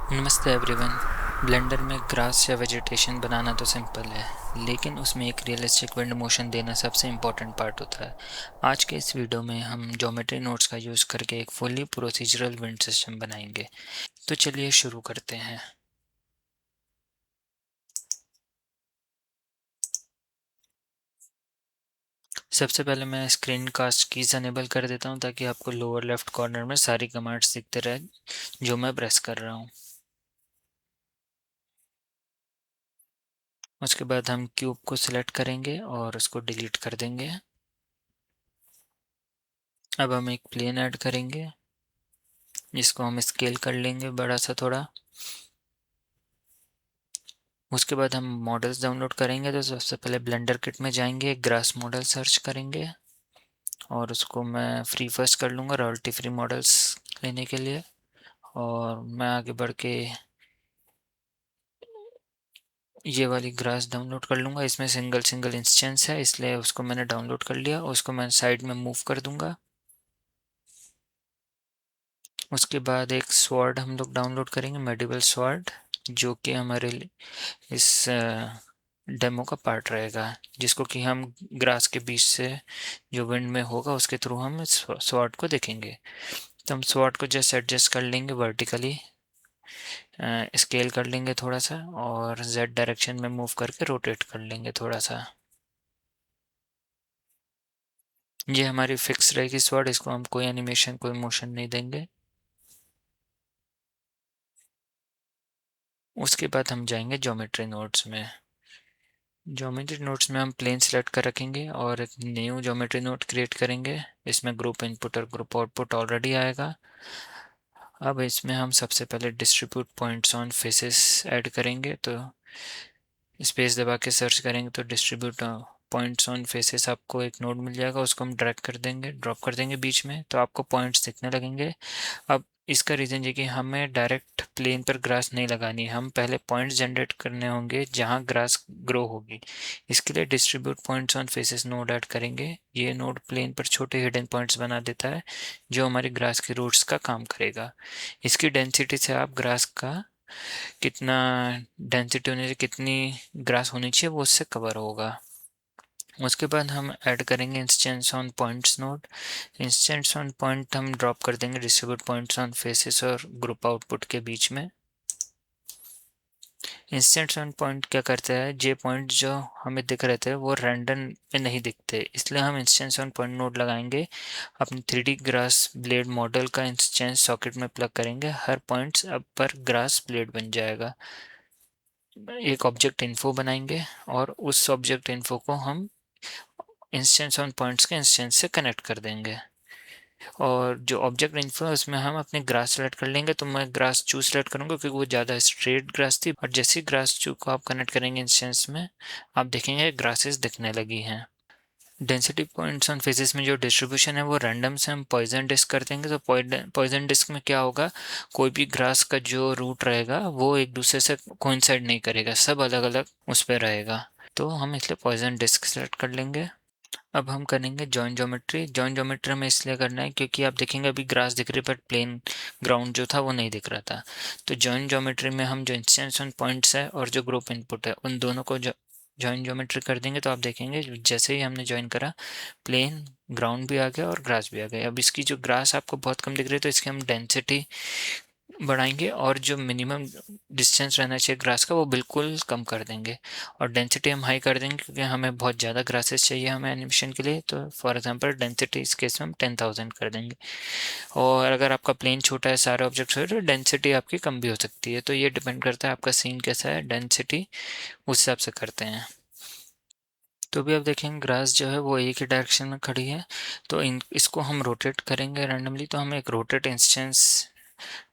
नमस्ते everyone. Blender में grass या वेजिटेशन बनाना तो सिंपल है, लेकिन उसमें एक रियलिस्टिक विंड मोशन देना सबसे इम्पोर्टेंट पार्ट होता है। आज के इस वीडियो में हम ज्योमेट्री नोट्स का यूज़ करके एक फुली प्रोसीजरल विंड सिस्टम बनाएंगे। तो चलिए शुरू करते हैं। सबसे पहले मैं स्क्रीन कास्ट कीज अनेबल कर देता हूँ ताकि आपको लोअर लेफ्ट कॉर्नर में सारी कमांड्स दिखते रहे जो मैं प्रेस कर रहा हूँ। उसके बाद हम क्यूब को सिलेक्ट करेंगे और उसको डिलीट कर देंगे। अब हम एक प्लेन ऐड करेंगे जिसको हम स्केल कर लेंगे बड़ा सा थोड़ा। उसके बाद हम मॉडल्स डाउनलोड करेंगे, तो सबसे पहले ब्लेंडर किट में जाएंगे, ग्रास मॉडल सर्च करेंगे और उसको मैं फ्री फर्स्ट कर लूँगा रॉयल्टी फ्री मॉडल्स लेने के लिए। और मैं आगे बढ़ के ये वाली ग्रास डाउनलोड कर लूँगा। इसमें सिंगल सिंगल इंस्टेंस है इसलिए उसको मैंने डाउनलोड कर लिया। उसको मैं साइड में मूव कर दूँगा। उसके बाद एक स्वॉर्ड हम लोग डाउनलोड करेंगे, मेडिवल स्वॉर्ड, जो कि हमारे इस डेमो का पार्ट रहेगा, जिसको कि हम ग्रास के बीच से जो विंड में होगा उसके थ्रू हम इस स्वॉर्ड को देखेंगे। तो हम स्वॉर्ड को जस्ट एडजस्ट कर लेंगे वर्टिकली, स्केल कर लेंगे थोड़ा सा और जेड डायरेक्शन में मूव करके रोटेट कर लेंगे थोड़ा सा। ये हमारी फिक्स रहेगी स्वॉर्ड, इसको हम कोई एनिमेशन कोई मोशन नहीं देंगे। उसके बाद हम जाएंगे ज्योमेट्री नोड्स में। ज्योमेट्री नोड्स में हम प्लेन सेलेक्ट कर रखेंगे और एक न्यू ज्योमेट्री नोड क्रिएट करेंगे। इसमें ग्रुप इनपुट और ग्रुप आउटपुट ऑलरेडी आएगा। अब इसमें हम सबसे पहले distribute points on faces add करेंगे, तो स्पेस दबा के सर्च करेंगे तो डिस्ट्रीब्यूट पॉइंट्स ऑन फेसेस आपको एक नोड मिल जाएगा। उसको हम ड्रैग कर देंगे, ड्रॉप कर देंगे बीच में, तो आपको पॉइंट्स दिखने लगेंगे। अब इसका रीज़न ये कि हमें डायरेक्ट प्लेन पर ग्रास नहीं लगानी, हम पहले पॉइंट्स जनरेट करने होंगे जहाँ ग्रास ग्रो होगी। इसके लिए distribute points on faces node add करेंगे। ये नोड प्लेन पर छोटे हिडन पॉइंट्स बना देता है जो हमारी ग्रास के रूट्स का काम करेगा। इसकी डेंसिटी से आप ग्रास का कितना डेंसिटी होनी चाहिए, कितनी ग्रास होनी चाहिए, वो उससे कवर होगा। उसके बाद हम ऐड करेंगे instance on points node. Instance on point हम ड्रॉप कर देंगे डिस्ट्रीब्यूट पॉइंट्स ऑन फेसेस और ग्रुप आउटपुट के बीच में। इंस्टेंस ऑन पॉइंट क्या करता है, जे पॉइंट जो हमें दिख रहे थे वो रैंडम में नहीं दिखते, इसलिए हम इंस्टेंस ऑन पॉइंट नोड लगाएंगे। अपनी 3D ग्रास ब्लेड मॉडल का इंस्टेंस सॉकेट में प्लग करेंगे, हर पॉइंट्स अब पर ग्रास ब्लेड बन जाएगा। एक ऑब्जेक्ट इन्फो बनाएंगे और उस ऑब्जेक्ट इन्फो को हम इंस्टेंस ऑन पॉइंट्स के इंस्टेंस से कनेक्ट कर देंगे। और जो ऑब्जेक्ट इन्फो है उसमें हम अपने ग्रास सेलेक्ट कर लेंगे, तो मैं ग्रास चू सेलेक्ट करूंगा क्योंकि वो ज़्यादा स्ट्रेट ग्रास थी। और जैसे ही ग्रास चू को आप कनेक्ट करेंगे इंस्टेंस में, आप देखेंगे ग्रासेस दिखने लगी हैं। डेंसिटी पॉइंट्स ऑन फेसेस में जो डिस्ट्रीब्यूशन है वो रैंडम से हम पॉइजन डिस्क कर देंगे। तो पॉइजन डिस्क में क्या होगा, कोई भी ग्रास का जो रूट रहेगा वो एक दूसरे से कोइंसाइड नहीं करेगा, सब अलग अलग उस पर रहेगा। तो हम इसलिए पॉइजन डिस्क सेलेक्ट कर लेंगे। अब हम करेंगे जॉइन ज्योमेट्री। जॉइन ज्योमेट्री हमें इसलिए करना है क्योंकि आप देखेंगे अभी ग्रास दिख रही है बट प्लेन ग्राउंड जो था वो नहीं दिख रहा था। तो जॉइन ज्योमेट्री में हम जो इंस्टेंस ऑन पॉइंट्स है और जो ग्रुप इनपुट है उन दोनों को जॉइन ज्योमेट्री कर देंगे। तो आप देखेंगे जैसे ही हमने जॉइन करा, प्लेन ग्राउंड भी आ गया और ग्रास भी आ गया। अब इसकी जो ग्रास आपको बहुत कम दिख रही है तो इसकी हम डेंसिटी बढ़ाएंगे और जो मिनिमम डिस्टेंस रहना चाहिए ग्रास का वो बिल्कुल कम कर देंगे। और डेंसिटी हम हाई कर देंगे क्योंकि हमें बहुत ज़्यादा ग्रासेस चाहिए हमें एनिमेशन के लिए। तो फॉर एग्जांपल डेंसिटी इस केस में हम 10,000 कर देंगे। और अगर आपका प्लेन छोटा है, सारे ऑब्जेक्ट्स हो तो डेंसिटी आपकी कम भी हो सकती है। तो ये डिपेंड करता है आपका सीन कैसा है, डेंसिटी उस हिसाब से करते हैं। तो भी आप देखेंगे ग्रास जो है वो एक ही डायरेक्शन में खड़ी है। तो इसको हम रोटेट करेंगे रैंडमली, तो हम एक रोटेट इंस्टेंस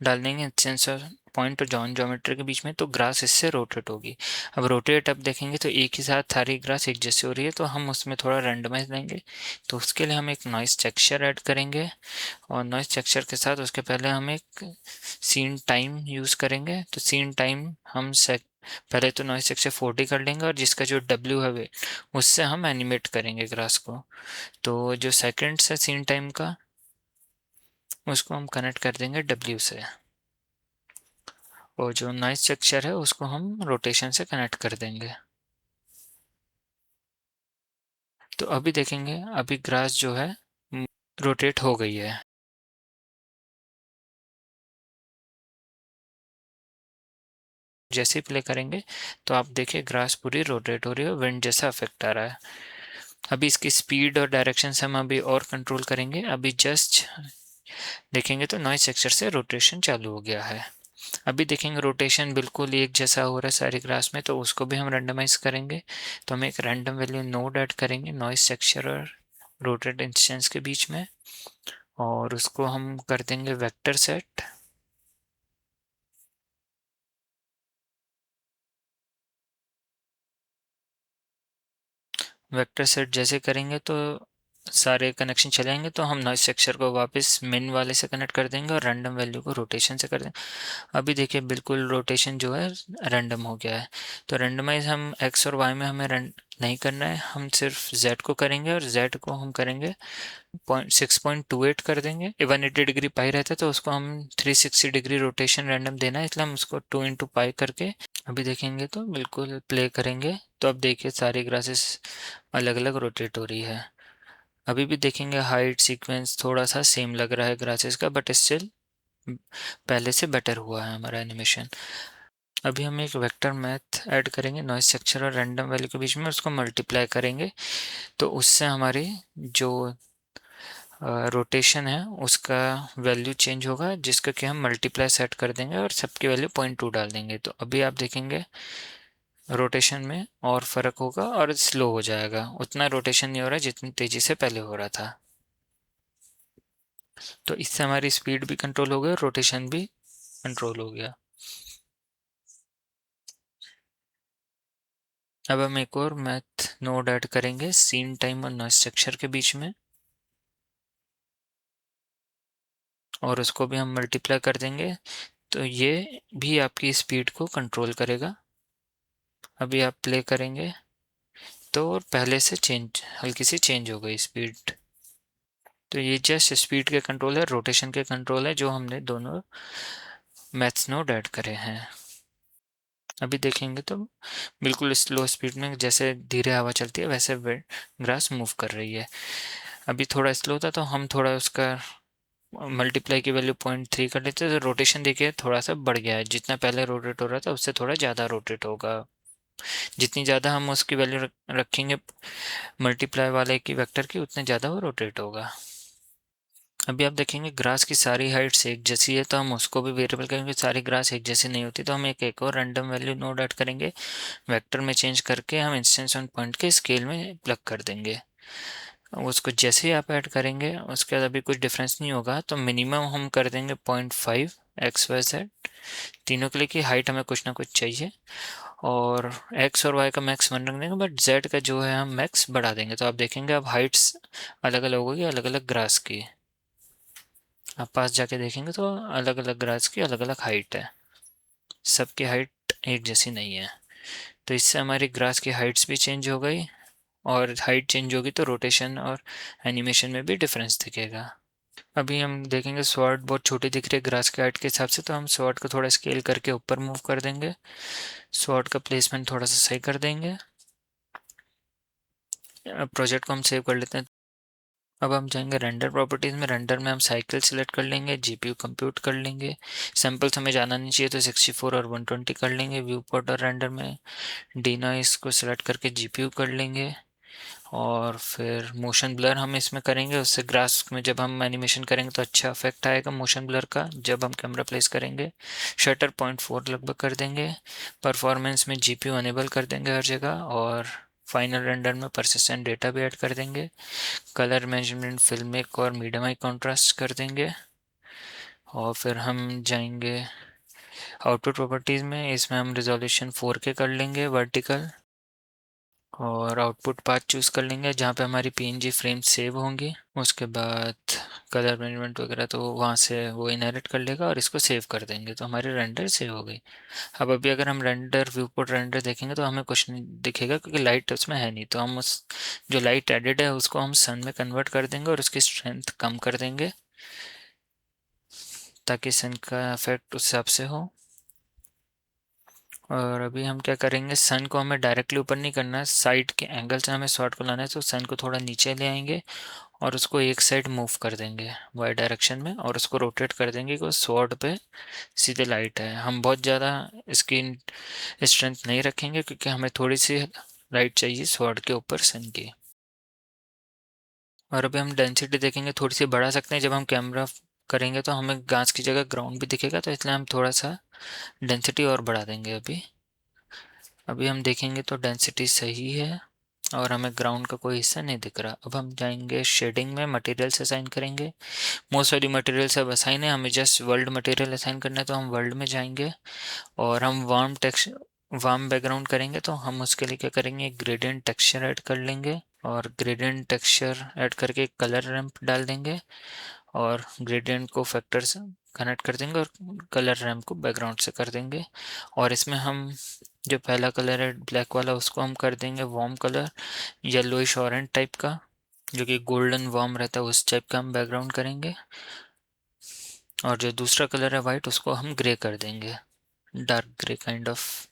डाल देंगे सेंसर पॉइंट और जॉन ज्योमेट्री के बीच में, तो ग्रास इससे रोटेट होगी। अब रोटेट अब देखेंगे तो एक ही साथ सारी ग्रास एक जैसी हो रही है, तो हम उसमें थोड़ा रैंडमाइज देंगे। तो उसके लिए हम एक नॉइस टेक्सचर ऐड करेंगे और नॉइस टेक्सचर के साथ उसके पहले हम एक सीन टाइम यूज़ करेंगे। तो सीन टाइम हम पहले तो नॉइस टेक्सचर 40 कर लेंगे और जिसका जो डब्ल्यू है उससे हम एनिमेट करेंगे ग्रास को। तो जो सेकेंड्स है सीन टाइम का उसको हम कनेक्ट कर देंगे डब्ल्यू से। और जो नॉइस टेक्सचर है उसको हम रोटेशन से कनेक्ट कर देंगे। तो अभी देखेंगे, अभी ग्रास जो है रोटेट हो गई है। जैसे ही प्ले करेंगे तो आप देखिए ग्रास पूरी रोटेट हो रही है, विंड जैसा इफेक्ट आ रहा है। अभी इसकी स्पीड और डायरेक्शन से हम अभी और कंट्रोल करेंगे। अभी जस्ट देखेंगे तो नॉइस टेक्सचर से रोटेशन चालू हो गया है। अभी देखेंगे रोटेशन बिल्कुल एक जैसा हो रहा है सारे ग्रास में, तो उसको भी हम रैंडमाइज करेंगे। तो हम एक रैंडम वैल्यू नोड ऐड करेंगे नॉइस टेक्सचर और रोटेट इंस्टेंस के बीच में, और उसको हम कर देंगे वेक्टर सेट। वेक्टर सेट जैसे करेंगे तो सारे कनेक्शन चले आएंगे, तो हम नॉइस टेक्सचर को वापस मिन वाले से कनेक्ट कर देंगे और रैंडम वैल्यू को रोटेशन से कर देंगे। अभी देखिए बिल्कुल रोटेशन जो है रैंडम हो गया है। तो रैंडमाइज हम एक्स और वाई में हमें नहीं करना है, हम सिर्फ जेड को करेंगे, और जेड को हम करेंगे 6.28 कर देंगे। 180 डिग्री पाई रहता है तो उसको हम 360 डिग्री रोटेशन रैंडम देना है, इसलिए हम उसको 2 इंटू पाई करके अभी देखेंगे तो बिल्कुल प्ले करेंगे तो अब देखिए सारी ग्रासेस अलग अलग रोटेट हो रही है। अभी भी देखेंगे हाइट सीक्वेंस थोड़ा सा सेम लग रहा है ग्रासेस का, बट स्टिल पहले से बेटर हुआ है हमारा एनिमेशन। अभी हम एक वेक्टर मैथ ऐड करेंगे नॉइस टेक्सचर और रैंडम वैल्यू के बीच में, उसको मल्टीप्लाई करेंगे। तो उससे हमारी जो रोटेशन है उसका वैल्यू चेंज होगा, जिसका कि हम मल्टीप्लाई सेट कर देंगे और सबकी वैल्यू 0.2 डाल देंगे। तो अभी आप देखेंगे रोटेशन में और फर्क होगा और स्लो हो जाएगा, उतना रोटेशन नहीं हो रहा जितनी तेजी से पहले हो रहा था। तो इससे हमारी स्पीड भी कंट्रोल हो गई और रोटेशन भी कंट्रोल हो गया। अब हम एक और मैथ नोड ऐड करेंगे सीन टाइम और नॉइस टेक्सचर के बीच में, और उसको भी हम मल्टीप्लाई कर देंगे। तो ये भी आपकी स्पीड को कंट्रोल करेगा। अभी आप प्ले करेंगे तो पहले से चेंज हल्की सी चेंज हो गई स्पीड। तो ये जस्ट स्पीड के कंट्रोल है, रोटेशन के कंट्रोल है, जो हमने दोनों मैथ्स नोड ऐड करे हैं। अभी देखेंगे तो बिल्कुल स्लो स्पीड में जैसे धीरे हवा चलती है वैसे ग्रास मूव कर रही है। अभी थोड़ा स्लो था तो हम थोड़ा उसका मल्टीप्लाई की वैल्यू 0.3 कर लेते हैं, तो रोटेशन देखिए थोड़ा सा बढ़ गया है, जितना पहले रोटेट हो रहा था उससे थोड़ा ज़्यादा रोटेट होगा। जितनी ज़्यादा हम उसकी वैल्यू रखेंगे मल्टीप्लाई वाले की वेक्टर की, उतने ज़्यादा वो रोटेट होगा। अभी आप देखेंगे ग्रास की सारी हाइट्स एक जैसी है, तो हम उसको भी वेरिएबल करेंगे। सारी ग्रास एक जैसी नहीं होती, तो हम एक और रैंडम वैल्यू नोड ऐड करेंगे, वेक्टर में चेंज करके हम इंस्टेंस ऑन पॉइंट के स्केल में प्लग कर देंगे। उसको जैसे ही आप ऐड करेंगे उसके बाद अभी कुछ डिफरेंस नहीं होगा, तो मिनिमम हम कर देंगे 0.5 एक्स वाई जेड तीनों के लिए, की हाइट हमें कुछ ना कुछ चाहिए, और एक्स और वाई का मैक्स 1 रख देंगे, बट जेड का जो है हम मैक्स बढ़ा देंगे। तो आप देखेंगे अब हाइट्स अलग अलग होगी अलग अलग ग्रास की। आप पास जाके देखेंगे तो अलग अलग ग्रास की अलग अलग हाइट है, सबकी हाइट एक जैसी नहीं है। तो इससे हमारी ग्रास की हाइट्स भी चेंज हो गई, और हाइट चेंज होगी तो रोटेशन और एनिमेशन में भी डिफरेंस दिखेगा। अभी हम देखेंगे स्वॉर्ड बहुत छोटी दिख रही है ग्रास के हाइट के हिसाब से, तो हम स्वॉर्ड को थोड़ा स्केल करके ऊपर मूव कर देंगे। स्वॉर्ड का प्लेसमेंट थोड़ा सा सही कर देंगे। प्रोजेक्ट को हम सेव कर लेते हैं। अब हम जाएंगे रेंडर प्रॉपर्टीज़ में, रेंडर में हम साइकिल सेलेक्ट कर लेंगे, जीपीयू कंप्यूट कर लेंगे। सैम्पल्स हमें जाना नहीं चाहिए तो 64 और 120 कर लेंगे। व्यू पोर्ट और रेंडर में डीनॉइस को सेलेक्ट करके जीपीयू कर लेंगे, और फिर मोशन ब्लर हम इसमें करेंगे, उससे ग्रास में जब हम एनिमेशन करेंगे तो अच्छा इफेक्ट आएगा मोशन ब्लर का जब हम कैमरा प्लेस करेंगे। शटर 0.4 लगभग कर देंगे। परफॉर्मेंस में जीपीयू अनेबल कर देंगे हर जगह, और फाइनल रेंडर में परसिस्टेंट डेटा भी ऐड कर देंगे। कलर मैनेजमेंट फिल्म एक और मीडियम हाई कॉन्ट्रास्ट कर देंगे, और फिर हम जाएंगे आउटपुट प्रॉपर्टीज़ में, इसमें हम रिजोल्यूशन 4K कर लेंगे वर्टिकल, और आउटपुट पाथ चूज़ कर लेंगे जहाँ पे हमारी पीएनजी फ्रेम सेव होंगी। उसके बाद कलर मैनेजमेंट वगैरह तो वहाँ से वो इनहेरिट कर लेगा, और इसको सेव कर देंगे तो हमारी रेंडर सेव हो गई। अब अभी अगर हम रेंडर व्यूपोर्ट रेंडर देखेंगे तो हमें कुछ नहीं दिखेगा क्योंकि लाइट उसमें है नहीं, तो हम उस जो लाइट एडेड है उसको हम सन में कन्वर्ट कर देंगे और उसकी स्ट्रेंथ कम कर देंगे ताकि सन का इफेक्ट उस हिसाब से हो। और अभी हम क्या करेंगे, सन को हमें डायरेक्टली ऊपर नहीं करना है, साइड के एंगल से हमें स्वॉर्ड को लाना है। तो सन को थोड़ा नीचे ले आएंगे और उसको एक साइड मूव कर देंगे वाई डायरेक्शन में, और उसको रोटेट कर देंगे कि वो स्वॉर्ड पे सीधे लाइट है। हम बहुत ज़्यादा इसकी स्ट्रेंथ नहीं रखेंगे क्योंकि हमें थोड़ी सी लाइट चाहिए स्वॉर्ड के ऊपर सन की। और अभी हम डेंसिटी देखेंगे, थोड़ी सी बढ़ा सकते हैं। जब हम कैमरा करेंगे तो हमें घास की जगह ग्राउंड भी दिखेगा, तो इसलिए हम थोड़ा सा डेंसिटी और बढ़ा देंगे। अभी अभी हम देखेंगे तो डेंसिटी सही है और हमें ग्राउंड का कोई हिस्सा नहीं दिख रहा। अब हम जाएंगे शेडिंग में, मटेरियल से असाइन करेंगे। मोस्ट वाली मटेरियल से अब असाइन है, हमें जस्ट वर्ल्ड मटेरियल असाइन करना है। तो हम वर्ल्ड में जाएंगे और हम वार्म टेक्सचर, वार्म बैकग्राउंड करेंगे। तो हम उसके लिए क्या करेंगे, ग्रेडियंट टेक्सचर ऐड कर लेंगे और ग्रेडियंट टेक्सचर ऐड करके कलर रैंप डाल देंगे और ग्रेडियंट को फैक्टर से कनेक्ट कर देंगे और कलर रैंप को बैकग्राउंड से कर देंगे। और इसमें हम जो पहला कलर है ब्लैक वाला, उसको हम कर देंगे warm colour, yellowish orange type का, जो कि गोल्डन वार्म रहता है उस टाइप का हम बैकग्राउंड करेंगे। और जो दूसरा कलर है वाइट, उसको हम ग्रे कर देंगे, डार्क ग्रे काइंड ऑफ।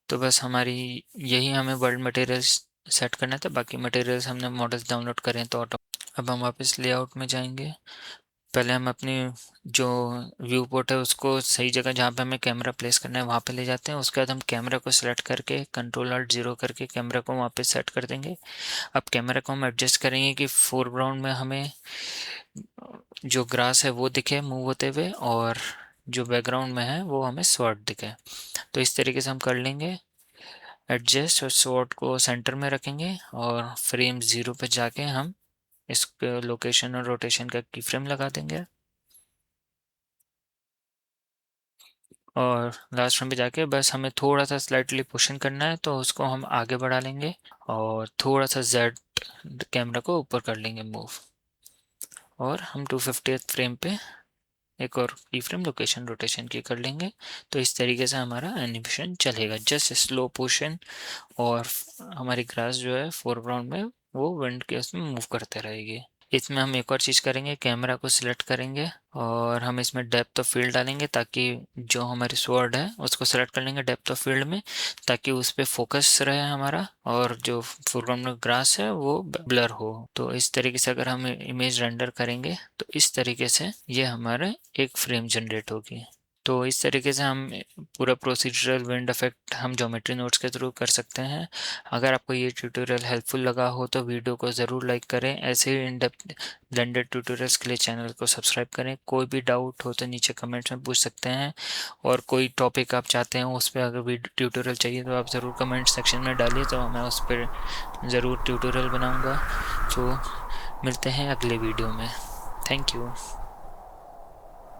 तो बस हमारी यही हमें वर्ल्ड मटेरियल्स सेट करना था, बाकी मटेरियल्स हमने मॉडल्स डाउनलोड करें तो ऑटो। अब हम वापस लेआउट में जाएंगे। पहले हम अपनी जो व्यू पोर्ट है उसको सही जगह जहाँ पे हमें कैमरा प्लेस करना है वहाँ पे ले जाते हैं। उसके बाद हम कैमरा को सिलेक्ट करके Ctrl+Alt+0 करके कैमरा को वहाँ पे सेट कर देंगे। अब कैमरा को हम एडजस्ट करेंगे कि फोरग्राउंड में हमें जो ग्रास है वो दिखे मूव होते हुए, और जो बैकग्राउंड में है वो हमें स्वॉर्ड दिखे। तो इस तरीके से हम कर लेंगे एडजस्ट, और स्वॉर्ड को सेंटर में रखेंगे और फ्रेम 0 पे जाके हम इस लोकेशन और रोटेशन का की फ्रेम लगा देंगे। और लास्ट फ्रेम पे जाके बस हमें थोड़ा सा स्लाइटली पोशन करना है, तो उसको हम आगे बढ़ा लेंगे और थोड़ा सा जेड कैमरा को ऊपर कर लेंगे मूव, और हम 250th फ्रेम पे एक और की फ्रेम लोकेशन रोटेशन की कर लेंगे। तो इस तरीके से हमारा एनिमेशन चलेगा, जस्ट स्लो पोशन, और हमारी ग्रास जो है फोरग्राउंड में वो विंड के उसमें मूव करते रहेगी। इसमें हम एक और चीज़ करेंगे, कैमरा को सिलेक्ट करेंगे और हम इसमें डेप्थ ऑफ फील्ड डालेंगे, ताकि जो हमारी स्वॉर्ड है उसको सिलेक्ट कर लेंगे डेप्थ ऑफ फील्ड में, ताकि उस पर फोकस रहे हमारा, और जो फोरग्राउंड में ग्रास है वो ब्लर हो। तो इस तरीके से अगर हम इमेज रेंडर करेंगे तो इस तरीके से ये हमारे एक फ्रेम जनरेट होगी। तो इस तरीके से हम पूरा प्रोसीजरल विंड इफेक्ट हम ज्योमेट्री नोट्स के थ्रू कर सकते हैं। अगर आपको ये ट्यूटोरियल हेल्पफुल लगा हो तो वीडियो को ज़रूर लाइक करें। ऐसे ही इन डेप्थ ब्लेंडर ट्यूटोरियल्स के लिए चैनल को सब्सक्राइब करें। कोई भी डाउट हो तो नीचे कमेंट्स में पूछ सकते हैं, और कोई टॉपिक आप चाहते हैं उस पर अगर वीडियो ट्यूटोरियल चाहिए तो आप ज़रूर कमेंट सेक्शन में डालिए, तो मैं उस पर ज़रूर ट्यूटोरियल बनाऊँगा। तो मिलते हैं अगले वीडियो में। Thank you.